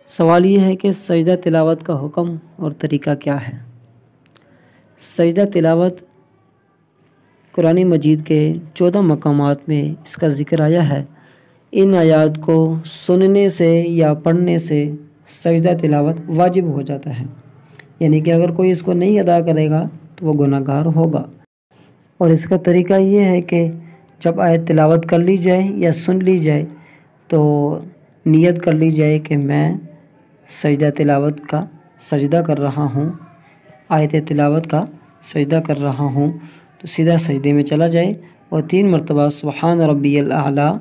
سوال یہ ہے کہ سجدہ تلاوت کا حکم اور طریقہ کیا ہے؟ سجدہ تلاوت قرآن مجید کے 14 مقامات میں اس کا ذکر آیا ہے۔ ان آیات کو سننے سے یا پڑھنے سے سجدہ تلاوت واجب ہو جاتا ہے، یعنی کہ اگر کوئی اس کو نہیں ادا کرے گا تو وہ گناہ گار ہوگا۔ اور اس کا طریقہ یہ ہے کہ جب آیت تلاوت کر لی جائے یا سن لی جائے تو نیت کر لی جائے کہ میں سجدہ تلاوت کا سجدہ کر رہا ہوں، آیت تلاوت کا سجدہ کر رہا ہوں، تو سیدھا سجدے میں چلا جائے اور 3 مرتبہ سبحان ربی الاعلیٰ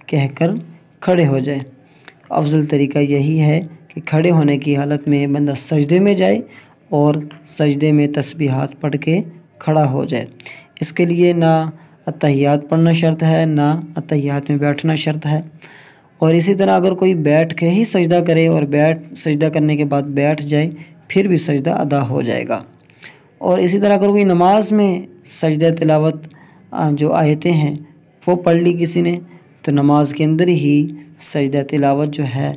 کہہ کر کھڑے ہو جائے۔ افضل طریقہ یہی ہے کہ کھڑے ہونے کی حالت میں بندہ سجدے میں جائے اور سجدے میں تسبیحات پڑھ کے کھڑا ہو جائے۔ اس کے لیے نہ اتحیات پڑھنا شرط ہے، نہ اتحیات میں بیٹھنا شرط ہے۔ اور اسی طرح اگر کوئی بیٹھ کے ہی سجدہ کرے اور سجدہ کرنے کے بعد بیٹھ جائے پھر بھی سجدہ ادا ہو جائے گا۔ اور اسی طرح اگر کوئی نماز میں سجدہ تلاوت جو آیتیں ہیں وہ پڑھ لی کسی نے تو نماز کے اندر ہی سجدہ تلاوت جو ہے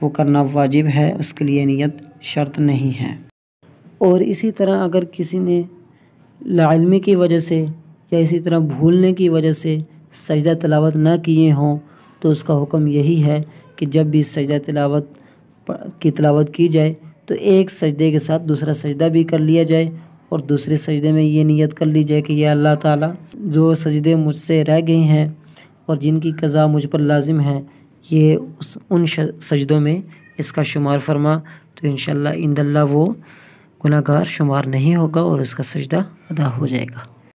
وہ کرنا واجب ہے، اس کے لیے نیت شرط نہیں ہے۔ اور اسی طرح اگر کسی نے لاعلمی کی وجہ سے یا اسی طرح بھولنے کی وجہ سے سجدہ تلاوت نہ کیے ہوں تو اس کا حکم یہی ہے کہ جب بھی سجدہ تلاوت کی جائے تو ایک سجدے کے ساتھ دوسرا سجدہ بھی کر لیا جائے اور دوسرے سجدے میں یہ نیت کر لی جائے کہ یا اللہ تعالیٰ جو سجدے مجھ سے رہ گئے ہیں اور جن کی قضا مجھ پر لازم ہے یہ ان سجدوں میں اس کا شمار فرما، تو انشاءاللہ عند اللہ وہ گناہ گار شمار نہیں ہوگا اور اس کا سجدہ ادا ہو جائے گا۔